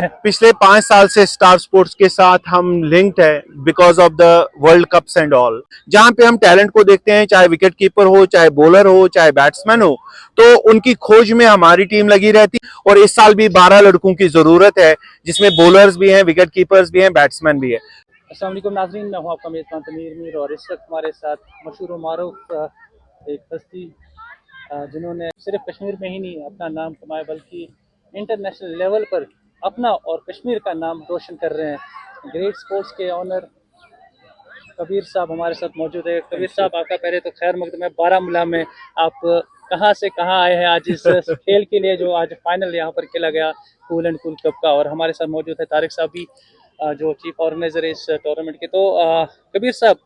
पिछले 5 साल से स्टार स्पोर्ट्स के साथ हम लिंक्ड है because of the world cups and all, जहां पे हम टैलेंट को देखते हैं, चाहे विकेट कीपर हो, चाहे बॉलर हो, चाहे बैट्समैन हो, तो उनकी खोज में हमारी टीम लगी रहती। और इस साल भी 12 लड़कों की जरूरत है, जिसमें बॉलर्स भी हैं, विकेट कीपर्स भी हैं, बैट्समैन भी है। अस्सलाम वालेकुम नाज़रीन, मैं हूं आपका मेज़बान तमीर मीर और इस वक्त हमारे साथ मशहूर व मारूफ एक हस्ती जिन्होंने सिर्फ कश्मीर में ही नहीं अपना नाम कमाया बल्कि इंटरनेशनल लेवल पर अपना और कश्मीर का नाम रोशन कर रहे हैं। ग्रेट स्पोर्ट्स के ऑनर कबीर साहब हमारे साथ मौजूद है। कबीर साहब, आपका पहले तो खैर मकदम है बारामूला में। आप कहाँ से कहाँ आए हैं आज इस खेल के लिए जो आज फाइनल यहाँ पर खेला गया कूल एंड कूल कप का? और हमारे साथ मौजूद है तारिक साहब भी जो चीफ ऑर्गेनाइजर है इस टूर्नामेंट के। तो कबीर साहब,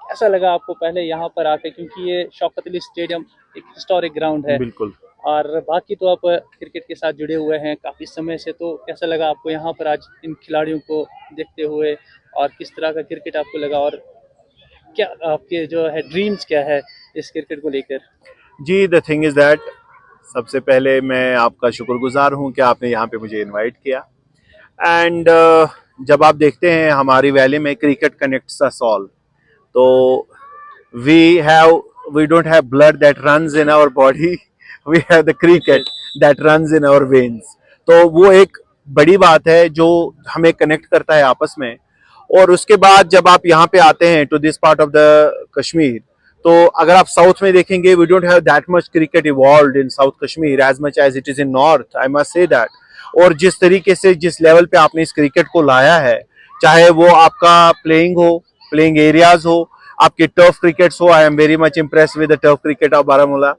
कैसा लगा आपको पहले यहाँ पर आके, क्योंकि ये शौकत अली स्टेडियम एक हिस्टोरिक ग्राउंड है बिल्कुल। और बाकी तो आप क्रिकेट के साथ जुड़े हुए हैं काफ़ी समय से, तो कैसा लगा आपको यहाँ पर आज इन खिलाड़ियों को देखते हुए और किस तरह का क्रिकेट आपको लगा और क्या आपके जो है ड्रीम्स क्या है इस क्रिकेट को लेकर? जी, द थिंग इज दैट सबसे पहले मैं आपका शुक्रगुजार हूं कि आपने यहाँ पे मुझे इनवाइट किया। एंड जब आप देखते हैं हमारी वैली में क्रिकेट कनेक्ट्स अस ऑल, तो we have we don't have blood that runs in our body, we have the cricket that runs in our veins. तो वो एक बड़ी बात है जो हमें कनेक्ट करता है आपस में। और उसके बाद जब आप यहाँ पे आते हैं to this part of the Kashmir, तो अगर आप साउथ में देखेंगे, we don't have that much cricket evolved in south Kashmir as much as it is in north, I must say that. और जिस तरीके से जिस लेवल पे आपने इस क्रिकेट को लाया है, चाहे वो आपका प्लेइंग हो, प्लेइंग एरियाज हो, आपके टर्फ क्रिकेट्स हो, I am very much impress with the turf cricket of Baramulla.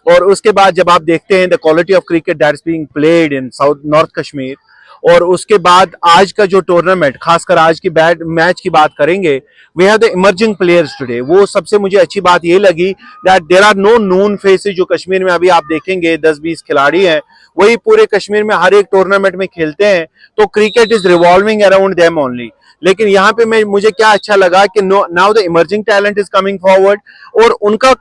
और उसके बाद जब आप देखते हैं the quality of cricket that is being played in south north Kashmir, और उसके बाद आज का जो टूर्नामेंट, खासकर आज की बैट मैच की बात करेंगे, we have the emerging players today. वो सबसे मुझे अच्छी बात ये लगी that there are no known faces. जो कश्मीर में अभी आप देखेंगे 10-20 खिलाड़ी हैं, वही पूरे कश्मीर में हर एक टूर्नामेंट में खेलते हैं। तो cricket is revolving around them only. लेकिन यहाँ पे मुझे क्या अच्छा लगा कि now the emerging talent is coming forward, और उनका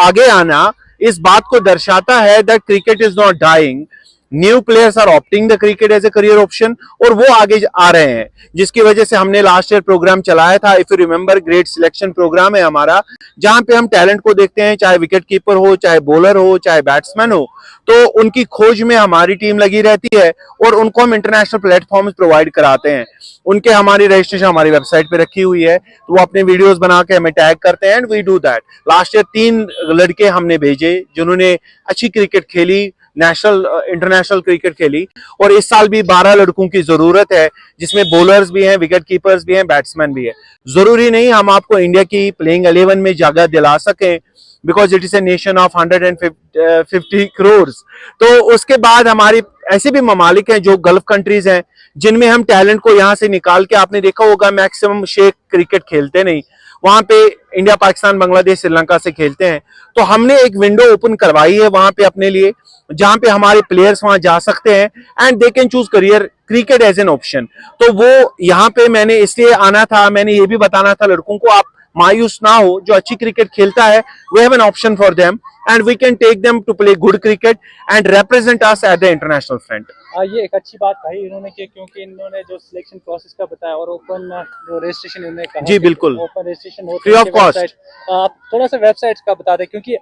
आगे आना इस बात को दर्शाता है that cricket is not dying. New players are opting the cricket as a career option, और वो आगे आ रहे हैं, जिसकी वजह से हमने लास्ट ईयर प्रोग्राम चलाया था, if you remember, great selection program है हमारा, जहां पे हम टैलेंट को देखते हैं, चाहे विकेट कीपर हो, चाहे बॉलर हो, चाहे बैट्समैन हो, तो उनकी खोज में हमारी टीम लगी रहती है और उनको हम इंटरनेशनल प्लेटफॉर्म्स प्रोवाइड कराते हैं। उनके हमारी रजिस्ट्रेशन हमारी वेबसाइट पे रखी हुई है, तो वो अपने वीडियोस बना के हमें टैग करते हैं, and we do that. Last year 3 लड़के हमने भेजे जिन्होंने अच्छी क्रिकेट खेली, नेशनल इंटरनेशनल क्रिकेट खेली। और इस साल भी 12 लड़कों की जरूरत है, जिसमें बॉलर्स भी हैं, विकेट कीपर्स भी हैं, बैट्समैन भी है। जरूरी नहीं हम आपको इंडिया की प्लेइंग 11 में जगह दिला सकें, because it is a nation of 150 crore. तो उसके बाद हमारी ऐसे भी ममालिक हैं जो गल्फ कंट्रीज हैं, जिनमें हम टैलेंट को यहां से निकाल के, आपने देखा होगा मैक्सिमम शेख क्रिकेट खेलते नहीं, वहां पे इंडिया, पाकिस्तान, बांग्लादेश, श्रीलंका से खेलते हैं। तो हमने एक विंडो ओपन करवाई है वहां पे अपने लिए, जहां पे हमारे प्लेयर्स वहां जा सकते हैं and they can choose career cricket as an option. तो वो यहाँ पे मैंने इसलिए आना था, मैंने ये भी बताना था लड़कों को, आप मायूस ना हो, जो अच्छी क्रिकेट खेलता है we have an option for them and we can take them to play good cricket and represent us at the international front. ये एक अच्छी बात कही इन्होंने कि क्योंकि इन्होंने जो सिलेक्शन प्रोसेस का बताया और ओपन जो रजिस्ट्रेशन इन्होंने कहा, जी बिल्कुल, ओपन रजिस्ट्रेशन होता फ्री है, ऑफ कॉस्ट। आप थोड़ा सा वेबसाइट का बता दें, क्योंकि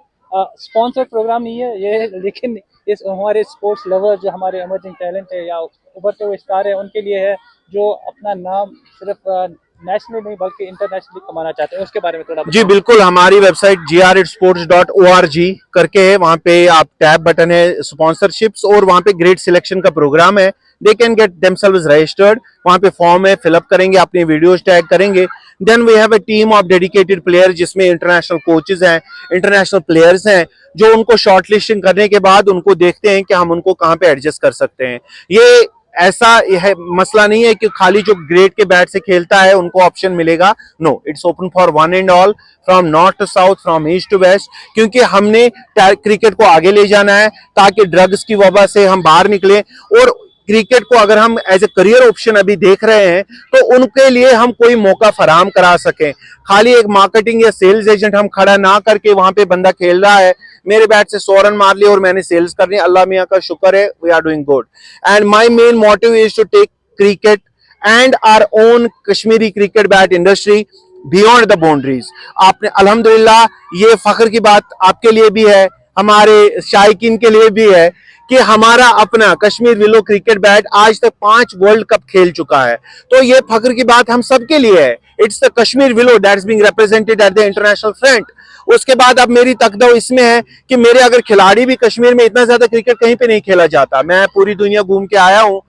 स्पॉन्सर्ड प्रोग्राम नहीं है ये, लेकिन इस हमारे स्पोर्ट्स लवर जो हमारे इमर्जिंग टैलेंट है या उभरते हुए स्टार है उनके लिए है, जो अपना नाम सिर्फ नेशनली नहीं बल्कि इंटरनेशनली कमाना चाहते हैं, उसके बारे में थोड़ा जी बिल्कुल, हमारी वेबसाइट grsports.org करके है, वहां पे आप टैब बटन है स्पॉन्सरशिप्स, और वहां पे ग्रेट सिलेक्शन का प्रोग्राम है, they can get themselves registered. वहां पे फॉर्म है, फिलअप करेंगे, अपनी वीडियोस टैग करेंगे, then we have a team of dedicated player, जिसमें इंटरनेशनल कोचेज हैं, इंटरनेशनल प्लेयर्स हैं, जो उनको शॉर्टलिस्टिंग करने के बाद उनको देखते हैं कि हम उनको कहाँ पे एडजस्ट कर सकते हैं। ये ऐसा है मसला नहीं है कि खाली जो ग्रेड के बैट से खेलता है उनको ऑप्शन मिलेगा, no, it's open for one and all, from north to south, from east to west, क्योंकि हमने क्रिकेट को आगे ले जाना है ताकि ड्रग्स की वजह से हम बाहर निकले। और क्रिकेट को अगर हम एज ए करियर ऑप्शन अभी देख रहे हैं, तो उनके लिए हम कोई मौका फराहम करा सकें। खाली एक मार्केटिंग या सेल्स एजेंट हम खड़ा ना करके, वहां पे बंदा खेल रहा है, मेरे बैट से 100 रन मार लिए और मैंने सेल्स करनी, अल्लाह मियाँ का शुक्र है, we are doing good. And my main motive is to take cricket and our own Kashmiri cricket bat industry beyond the boundaries. आपने अल्हम्दुलिल्लाह, ये फख्र की बात आपके लिए भी है, हमारे शायकीन के लिए भी है कि हमारा अपना कश्मीर विलो क्रिकेट बैट आज तक 5 वर्ल्ड कप खेल चुका है। तो ये फख्र की बात हम सब के लिए है। It's the Kashmir willow that's being represented eight the international front. उसके बाद अब मेरी तकदो इसमें है कि मेरे अगर खिलाड़ी भी, कश्मीर में इतना ज्यादा क्रिकेट कहीं पे नहीं खेला जाता, मैं पूरी दुनिया घूम के आया हूं,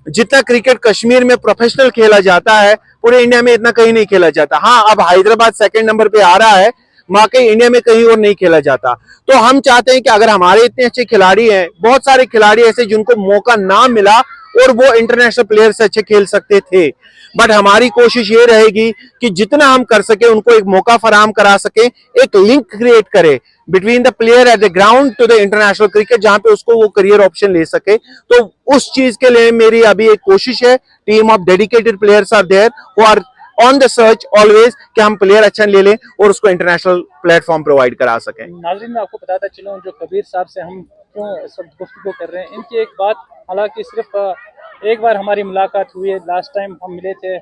जितना क्रिकेट कश्मीर में प्रोफेशनल खेला जाता है पूरे इंडिया में इतना कहीं नहीं खेला जाता। हाँ, अब हैदराबाद सेकंड नंबर पे आ रहा है, बाकी इंडिया में कहीं और नहीं खेला जाता। तो हम चाहते हैं कि अगर हमारे इतने अच्छे खिलाड़ी हैं, बहुत सारे खिलाड़ी ऐसे जिनको मौका ना मिला और वो इंटरनेशनल प्लेयर से अच्छे खेल सकते थे, बट हमारी कोशिश ये रहेगी कि जितना हम कर सके उनको एक मौका फराहम करा सके, एक लिंक क्रिएट करे between the player at the ground to the international cricket, जहां पे उसको वो करियर ऑप्शन ले सके। तो उस चीज के लिए मेरी अभी एक कोशिश है, team of dedicated players are there who are on the search always कि हम प्लेयर अच्छा ले लें और उसको इंटरनेशनल प्लेटफॉर्म प्रोवाइड करा सकें। नाज़रीन, मैं आपको बताता चलूँ जो कबीर साहब से हम क्यों इस वक्त गुफ्तगू कर रहे हैं, इनकी एक बात, हालांकि सिर्फ एक बार हमारी मुलाकात हुई है, लास्ट टाइम हम मिले थे,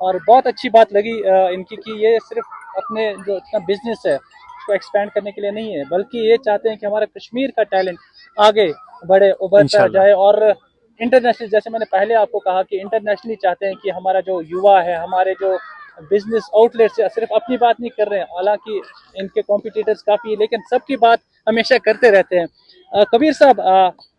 और बहुत अच्छी बात लगी इनकी कि ये सिर्फ अपने जो इतना बिजनेस है उसको एक्सपेंड करने के लिए नहीं है, बल्कि ये चाहते हैं कि हमारा कश्मीर का टैलेंट आगे बढ़े, उभरता जाए, और इंटरनेशनल, जैसे मैंने पहले आपको कहा कि इंटरनेशनली चाहते हैं कि हमारा जो युवा है, हमारे जो बिजनेस आउटलेट से सिर्फ अपनी बात नहीं कर रहे हैं, हालांकि इनके कॉम्पिटिटर्स काफ़ी है, लेकिन सबकी बात हमेशा करते रहते हैं। कबीर साहब,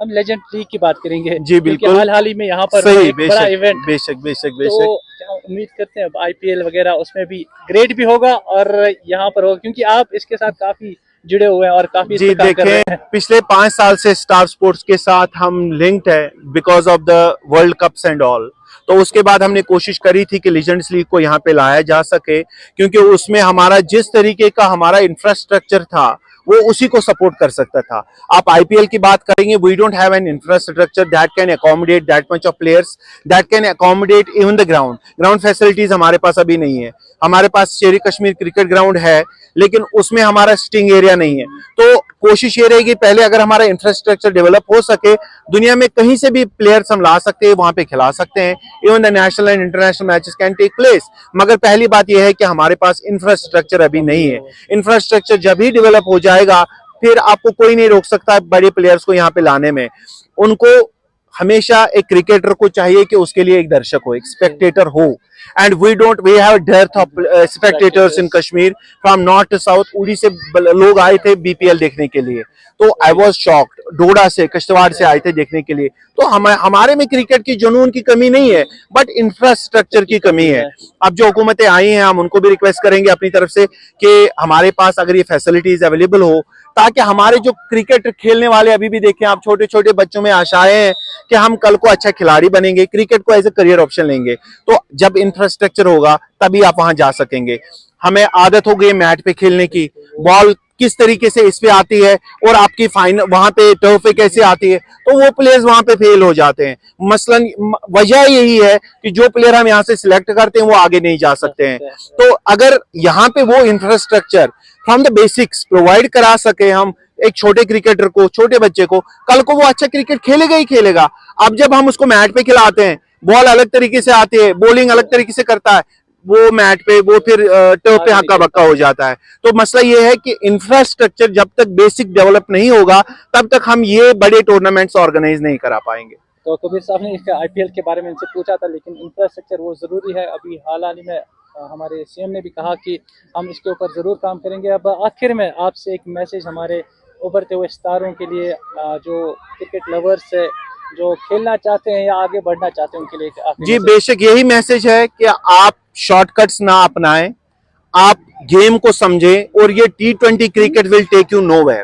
हम लेजेंड लीग की बात करेंगे जी बिल्कुल, हाल ही में यहाँ पर सही, एक बड़ा इवेंट, बेशक बेशक तो बेशक क्या उम्मीद करते हैं IPL वगैरह उसमें भी ग्रेट भी होगा और यहाँ पर होगा, क्योंकि आप इसके साथ काफी जुड़े हुए हैं और काफी जी देखें, पिछले 5 साल से स्टार स्पोर्ट्स के साथ हम लिंक्ड है because of the world cups and all. तो उसके बाद हमने कोशिश करी थी कि लीजेंड्स लीग को यहाँ पे लाया जा सके, क्योंकि उसमें हमारा जिस तरीके का हमारा इंफ्रास्ट्रक्चर था वो उसी को सपोर्ट कर सकता था। आप IPL की बात करेंगे, we don't have an infrastructure that can accommodate that much of players, that can accommodate even the ground facilities हमारे पास अभी नहीं है। हमारे पास शेरी कश्मीर क्रिकेट ग्राउंड है, लेकिन उसमें हमारा सिटिंग एरिया नहीं है। तो कोशिश ये रहेगी, पहले अगर हमारा इंफ्रास्ट्रक्चर डेवलप हो सके, दुनिया में कहीं से भी प्लेयर्स हम ला सकते हैं, वहां पे खिला सकते हैं, even the national and international matches can take place. मगर पहली बात यह है कि हमारे पास इंफ्रास्ट्रक्चर अभी नहीं है। इंफ्रास्ट्रक्चर जब ही डेवलप हो जाएगा, फिर आपको कोई नहीं रोक सकता बड़े प्लेयर्स को यहाँ पे लाने में। उनको हमेशा एक क्रिकेटर को चाहिए कि उसके लिए एक दर्शक हो, एक स्पेक्टेटर हो, and we have dearth of spectators in Kashmir from north to south. Uri से लोग आए थे BPL देखने के लिए, तो आई वाज शॉक्ड। डोडा से, किश्तवाड़ से आए थे देखने के लिए। तो हमारे में क्रिकेट की जुनून की कमी नहीं है, बट इंफ्रास्ट्रक्चर की कमी है। अब जो हुकूमतें आई हैं, हम उनको भी रिक्वेस्ट करेंगे अपनी तरफ से कि हमारे पास अगर ये फैसिलिटीज अवेलेबल हो, ताकि हमारे जो क्रिकेट खेलने वाले, अभी भी देखें आप, छोटे छोटे बच्चों में आशाएं हैं कि हम कल को अच्छा खिलाड़ी बनेंगे, क्रिकेट को एज ए करियर ऑप्शन लेंगे। तो जब इंफ्रास्ट्रक्चर होगा तभी आप वहां जा सकेंगे। हमें आदत हो गई मैट पे खेलने की, बॉल किस तरीके से इस पे आती है और आपकी फाइनल वहां पे टर्फ पे कैसे आती है, तो वो प्लेयर्स वहां पे फेल हो जाते हैं। मसलन वजह यही है कि जो प्लेयर हम यहाँ से सिलेक्ट करते हैं वो आगे नहीं जा सकते हैं। तो अगर यहाँ पे वो infrastructure from the basics provide करा सके हम एक छोटे क्रिकेटर को, छोटे बच्चे को, कल को वो अच्छा क्रिकेट खेलेगा ही खेलेगा। अब जब हम उसको मैट पे खिलाते हैं, बॉल अलग तरीके से आती है, बॉलिंग अलग तरीके से करता है, वो मैट पे, वो फिर टर्फ पे हक्का बक्का हो जाता है। तो मसला ये है कि इंफ्रास्ट्रक्चर जब तक बेसिक डेवलप नहीं होगा, तब तक हम ये बड़े टूर्नामेंट्स ऑर्गेनाइज नहीं करा पाएंगे। तो कबीर साहब ने इसका IPL के बारे में इनसे पूछा था, लेकिन इंफ्रास्ट्रक्चर वो जरूरी है। अभी हाल ही में हमारे CM ने भी कहा कि हम इसके ऊपर जरूर काम करेंगे। अब आखिर में आपसे एक मैसेज हमारे उभरते हुए सितारों के लिए, जो क्रिकेट लवर्स है, जो खेलना चाहते हैं या आगे बढ़ना चाहते हैं, उनके लिए जी बेशक यही मैसेज है कि आप शॉर्टकट्स ना अपनाएं, आप गेम को समझें, और ये T20 cricket will take you nowhere.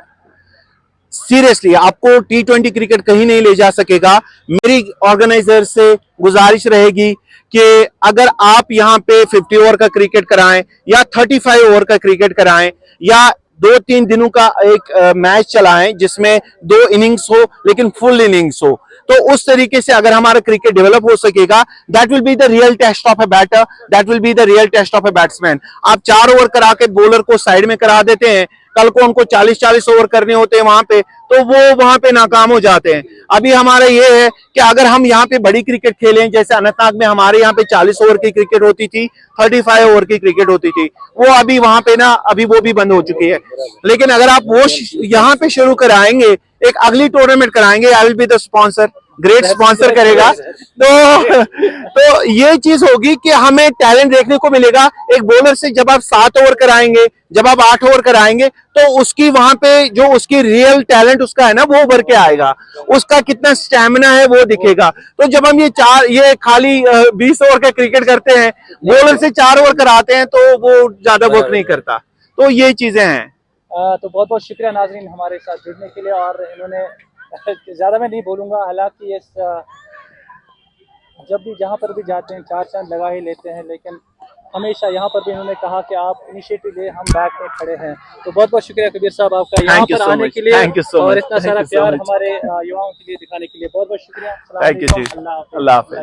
Seriously आपको T20 क्रिकेट कहीं नहीं ले जा सकेगा। मेरी ऑर्गेनाइजर से गुजारिश रहेगी कि अगर आप यहाँ पे 50 ओवर का क्रिकेट कराएं या 35 ओवर का क्रिकेट कराएं या 2-3 दिनों का एक मैच चलाएं जिसमें 2 इनिंग्स हो लेकिन फुल इनिंग्स हो, तो उस तरीके से अगर हमारा क्रिकेट डेवलप हो सकेगा, that will be the real test of a batter, that will be the real test of a batsman. आप 4 ओवर करा के बॉलर को साइड में करा देते हैं, कल को उनको 40-40 ओवर करने होते हैं वहां पे, तो वो वहां पे नाकाम हो जाते हैं। अभी हमारा ये है कि अगर हम यहाँ पे बड़ी क्रिकेट खेलें, जैसे अनंतनाग में हमारे यहाँ पे 40 ओवर की क्रिकेट होती थी, 35 ओवर की क्रिकेट होती थी, वो अभी वहां पे ना अभी वो भी बंद हो चुकी है। लेकिन अगर आप वो यहाँ पे शुरू कराएंगे, एक अगली टूर्नामेंट कराएंगे, I will be the sponsor, great sponsor करेगा, तो ये चीज होगी कि हमें टैलेंट देखने को मिलेगा। एक बॉलर से जब आप 7 ओवर कराएंगे, जब आप 8 ओवर कराएंगे, तो उसकी वहां पे जो उसकी रियल टैलेंट उसका है ना, वो उभर के आएगा, उसका कितना स्टैमिना है वो दिखेगा। तो जब हम ये खाली 20 ओवर का क्रिकेट करते हैं, बॉलर से 4 ओवर कराते हैं, तो वो ज्यादा वर्क नहीं करता। तो ये चीजें हैं। तो बहुत बहुत शुक्रिया नाजरीन हमारे साथ जुड़ने के लिए। और इन्होंने ज़्यादा मैं नहीं बोलूँगा, हालांकि इस जब भी जहाँ पर भी जाते हैं 4 चांद लगा ही लेते हैं, लेकिन हमेशा यहाँ पर भी इन्होंने कहा कि आप इनिशिएटिव ले, हम बैक में खड़े हैं। तो बहुत बहुत शुक्रिया कबीर साहब आपका यहाँ पर आने के लिए और इतना सारा प्यार हमारे युवाओं के लिए दिखाने के लिए। बहुत बहुत शुक्रिया। थैंक यू जी, अल्लाह हाफिज।